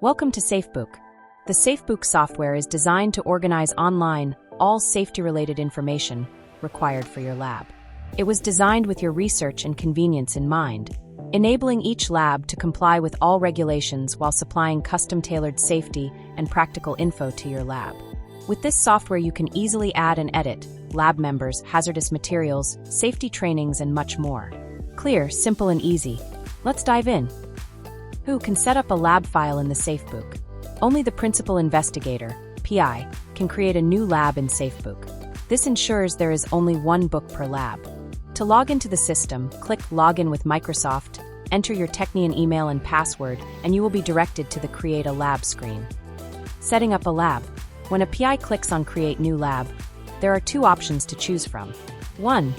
Welcome to SAFEBOOK. The SAFEBOOK software is designed to organize online all safety-related information required for your lab. It was designed with your research and convenience in mind, enabling each lab to comply with all regulations while supplying custom-tailored safety and practical info to your lab. With this software, you can easily add and edit lab members, hazardous materials, safety trainings, and much more. Clear, simple, and easy. Let's dive in. Who can set up a lab file in the SAFEBOOK? Only the principal investigator, PI, can create a new lab in SAFEBOOK. This ensures there is only one book per lab. To log into the system, click Login with Microsoft, enter your Technian email and password, and you will be directed to the Create a Lab screen. Setting up a lab. When a PI clicks on Create New Lab, there are two options to choose from. 1.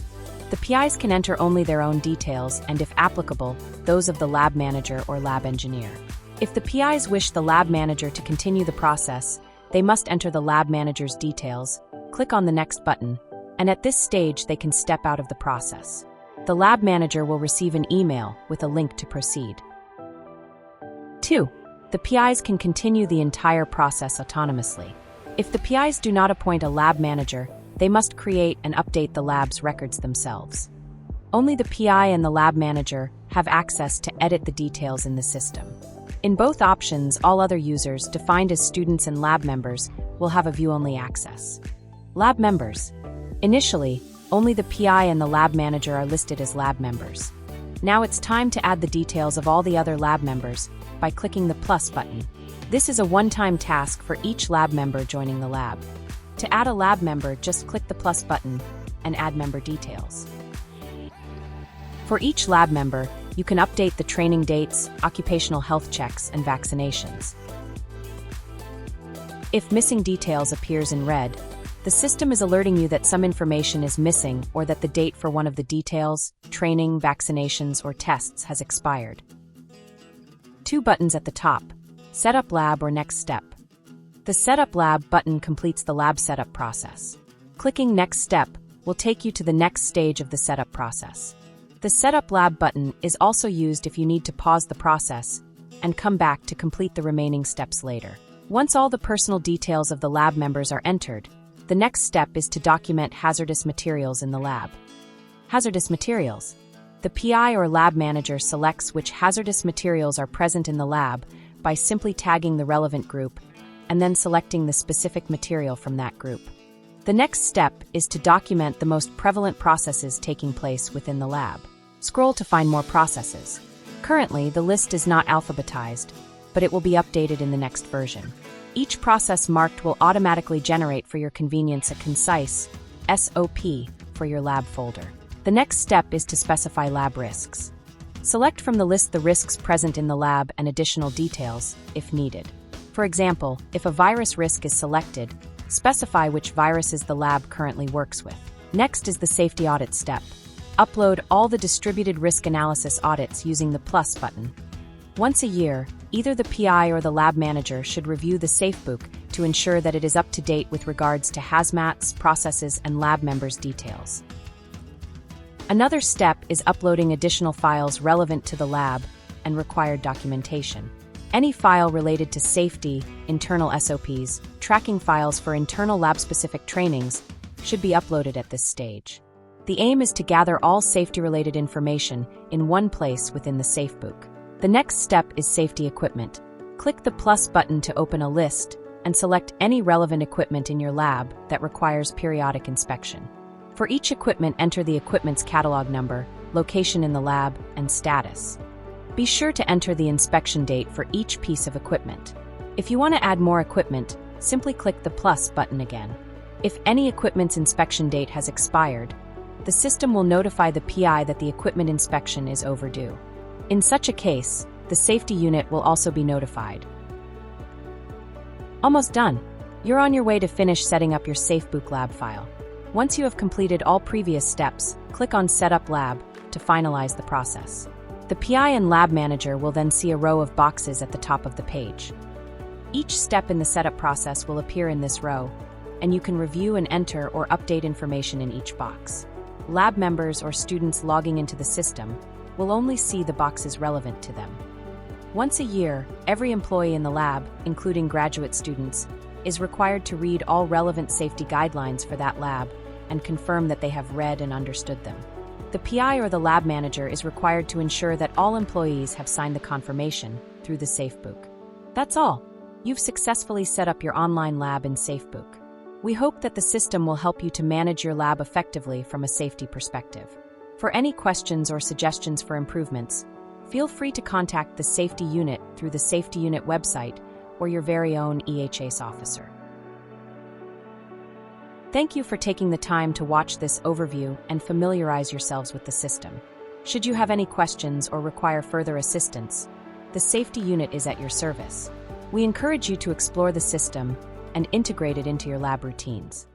The PIs can enter only their own details and, if applicable, those of the lab manager or lab engineer. If the PIs wish the lab manager to continue the process, they must enter the lab manager's details, click on the Next button, and at this stage they can step out of the process. The lab manager will receive an email with a link to proceed. 2. The PIs can continue the entire process autonomously. If the PIs do not appoint a lab manager, they must create and update the lab's records themselves. Only the PI and the lab manager have access to edit the details in the system. In both options, all other users, defined as students and lab members, will have a view-only access. Lab members. Initially, only the PI and the lab manager are listed as lab members. Now it's time to add the details of all the other lab members by clicking the plus button. This is a one-time task for each lab member joining the lab. To add a lab member, just click the plus button and add member details. For each lab member, you can update the training dates, occupational health checks, and vaccinations. If missing details appears in red, the system is alerting you that some information is missing or that the date for one of the details, training, vaccinations, or tests has expired. 2 buttons at the top: Setup Lab or Next Step. The Setup Lab button completes the lab setup process. Clicking Next Step will take you to the next stage of the setup process. The Setup Lab button is also used if you need to pause the process and come back to complete the remaining steps later. Once all the personal details of the lab members are entered, the next step is to document hazardous materials in the lab. Hazardous materials. The PI or lab manager selects which hazardous materials are present in the lab by simply tagging the relevant group and then selecting the specific material from that group. The next step is to document the most prevalent processes taking place within the lab. Scroll to find more processes. Currently, the list is not alphabetized, but it will be updated in the next version. Each process marked will automatically generate for your convenience a concise SOP for your lab folder. The next step is to specify lab risks. Select from the list the risks present in the lab and additional details, if needed. For example, if a virus risk is selected, specify which viruses the lab currently works with. Next is the safety audit step. Upload all the distributed risk analysis audits using the plus button. Once a year, either the PI or the lab manager should review the SAFEBOOK to ensure that it is up to date with regards to hazmats, processes, and lab members' details. Another step is uploading additional files relevant to the lab and required documentation. Any file related to safety, internal SOPs, tracking files for internal lab-specific trainings should be uploaded at this stage. The aim is to gather all safety-related information in one place within the SAFEBOOK. The next step is safety equipment. Click the plus button to open a list and select any relevant equipment in your lab that requires periodic inspection. For each equipment, enter the equipment's catalog number, location in the lab, and status. Be sure to enter the inspection date for each piece of equipment. If you want to add more equipment, simply click the plus button again. If any equipment's inspection date has expired, the system will notify the PI that the equipment inspection is overdue. In such a case, the safety unit will also be notified. Almost done. You're on your way to finish setting up your SAFEBOOK lab file. Once you have completed all previous steps, click on Setup Lab to finalize the process. The PI and lab manager will then see a row of boxes at the top of the page. Each step in the setup process will appear in this row, and you can review and enter or update information in each box. Lab members or students logging into the system will only see the boxes relevant to them. Once a year, every employee in the lab, including graduate students, is required to read all relevant safety guidelines for that lab and confirm that they have read and understood them. The PI or the lab manager is required to ensure that all employees have signed the confirmation through the SAFEBOOK. That's all. You've successfully set up your online lab in SAFEBOOK. We hope that the system will help you to manage your lab effectively from a safety perspective. For any questions or suggestions for improvements, feel free to contact the Safety Unit through the Safety Unit website or your very own EHS officer. Thank you for taking the time to watch this overview and familiarize yourselves with the system. Should you have any questions or require further assistance, the Safety Unit is at your service. We encourage you to explore the system and integrate it into your lab routines.